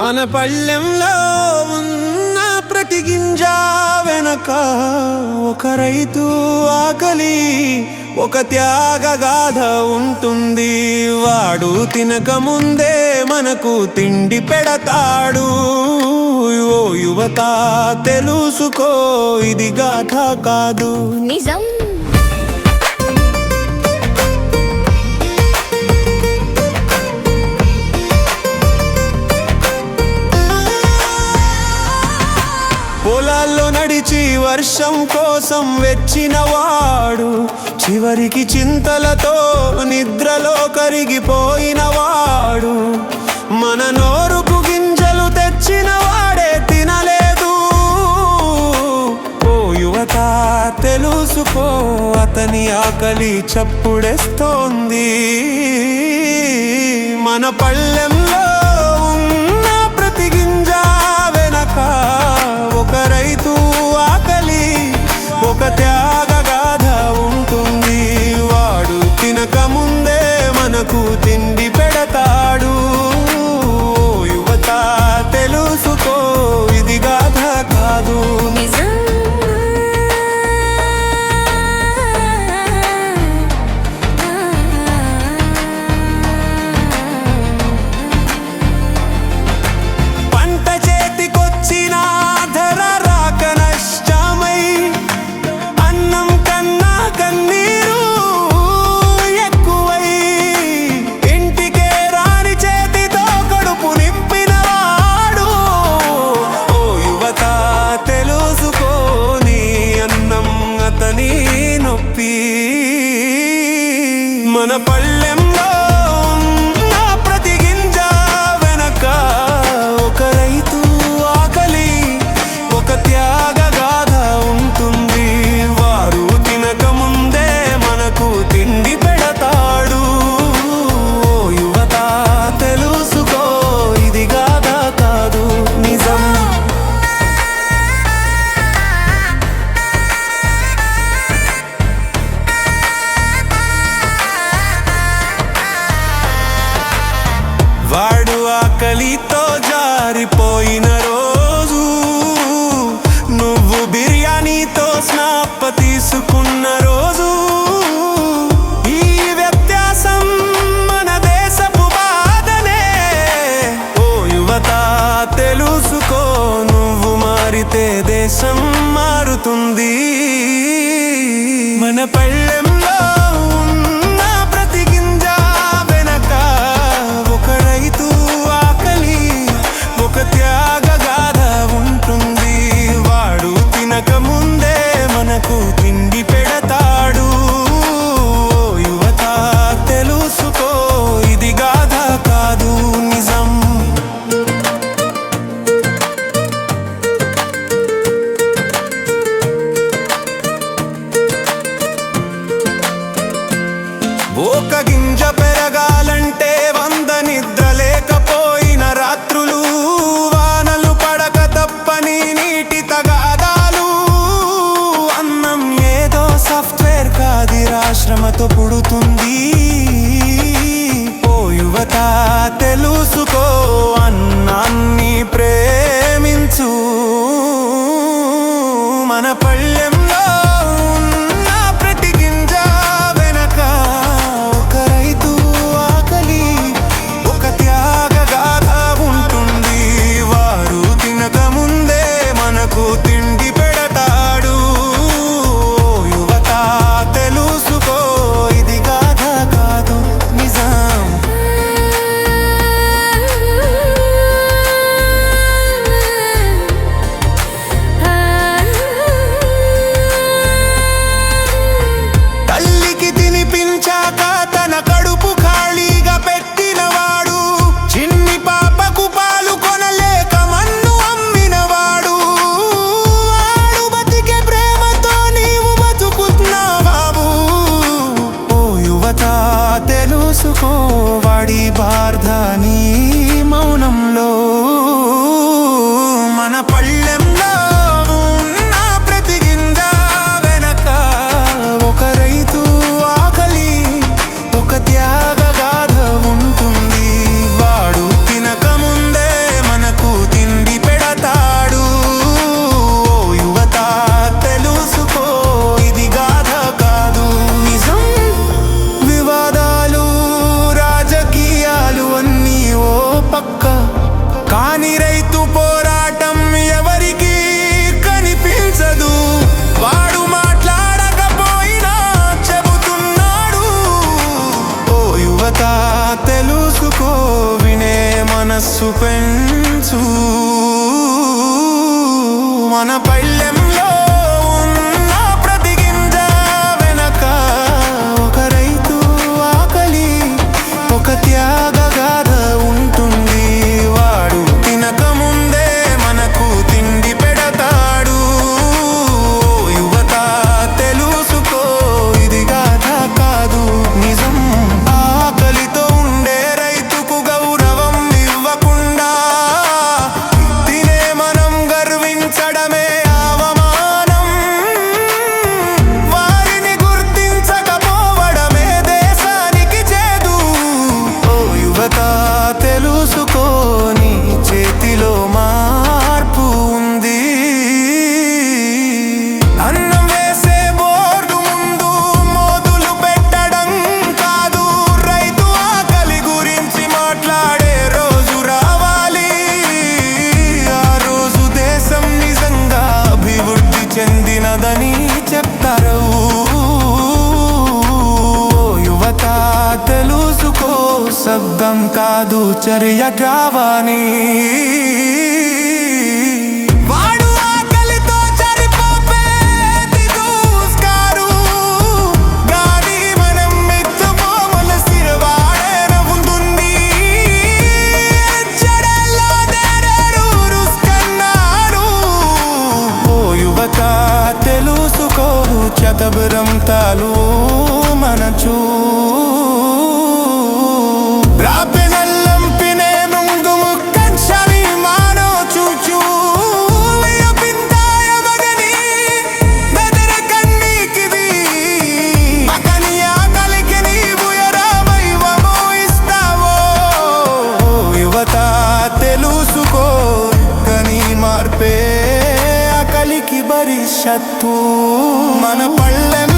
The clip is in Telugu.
మన పళ్ళెంలో ఉన్న ప్రతి గింజ వెనక ఒక రైతు ఆకలి, ఒక త్యాగ గాథ ఉంటుంది. వాడు తినక ముందే మనకు తిండి పెడతాడు. ఓ యువత తెలుసుకో, ఇది గాథ కాదు నిజం. పొలాల్లో నడిచి వర్షం కోసం వెచ్చినవాడు, చివరికి చింతలతో నిద్రలో కరిగిపోయినవాడు. మన నోరుకు గింజలు తెచ్చిన వాడే తినలేదు. ఓ యువత తెలుసుకో, అతని ఆకలి చప్పుడేస్తోంది. మన పళ్ళెంలో ఉన్న ప్రతి గింజ వెనక ఒక రైతు ఆకలి, ఒక త్యాగ గాథ ఉంటుంది. వాడు తినక ముందే మనకు తిండి పెడతాడు. యువత తెలుసుకో, ఇది గాథ కాదు నిజం. మన పళ్ళెంలో ఉన్న ప్రతి గింజ వెనక ఒక రైతు ఆకలి, ఒక త్యాగ గాథ ఉంటుంది. వారు తినక ముందే మనకు తిండి పెడతాడు. ఓ యువత తెలుసుకో, ఇది గాథ కాదు నిజం. వాడు ఆకలితో జారిపోయిన రోజు, నువ్వు బిర్యానీతో స్నాప్ తీసుకున్న రోజు. ఈ వ్యత్యాసం మన దేశపు బాధనే. ఓ యువత తెలుసుకో, నువ్వు మారితే దేశం మారుతుంది. మన పళ్ళెంలో ఉన్న ప్రతి గింజ వెనక ఒక రైతు ఆకలి, ఒక త్యాగ గాథ ఉంటుంది. వాడు తినక ముందే మనకు తిండి పెడతాడు. ఓ యువత తెలుసుకో, ఇది గాథ కాదు నిజం. ఒక గింజ పెరగాలంటే 100 నిద్ర లేకపోయిన రాత్రులు, వానలు పడక తప్పని నీటి తగాదాలు. అన్నం ఏదో సాఫ్ట్వేర్ కాదిరా, శ్రమతో పుడుతుంది. ఓ యువత తెలుసుకో, అన్నాన్ని ప్రేమించు. మన పళ్ళెంలో ఉన్న ప్రతి గింజ వెనక ఒక రైతు ఆకలి, ఒక త్యాగ గాథ ఉంటుంది. వారు తినక ముందే మనకు తిండి పెడతాడు. యువత తెలుసుకో, ఇది గాథ కాదు నిజం. మనసు పెంచు. మన పల్లెంలో ఉన్న ప్రతి గింజ వెనక ఒక రైతు ఆకలి, ఒక త్యాగ గాథ ఉంటుంది. వాడు తినక ముందే మనకు తిండి పెడతాడు. యువత తెలుసుకో, ఇది గాథ కాదు నిజం. ఆకలితో ఉండే రైతుకు గౌరవం ఇవ్వకుండా తినే మనం గర్వించడమే అవమానం. వారిని గుర్తించకపోవడమే దేశానికి చేదు. ఓ యువత తెలుసుకో, నీ చేతిలో మార్పు ఉంది. అన్నం వేసే బోర్డు ముందు మోదులు పెట్టడం కాదు, రైతు ఆకలి గురించి మాట్లాడే రోజు రావాలి. ఆ రోజు దేశం నిజంగా అభివృద్ధి చెందినదని చెప్తారు. యువత తెలుసుకో, శబ్దం కాదు చర్య కావాలి. వాడు ఆకలితో చనిపోపేది దూస్కారు, గాని మనం మెచ్చుకోవలసిన వాడే నవ్వుతుంది. చెడలో దేరేరు రుస్కన్నారు. ఓ యువత తెలుసుకో, చతబరం తాలు మనచు. రాపెనల్లంపినే ముందు ముక్కచ్చని మానో చూచు. పింతాయ మగని బెదర కన్నీకిది, మగని ఆకలికి నీవు ఎరావైవమో ఇస్తావో. యువత తెలుసుకో, కని మార్పే ఆకలికి భవిష్యత్తు. మన పళ్ళెం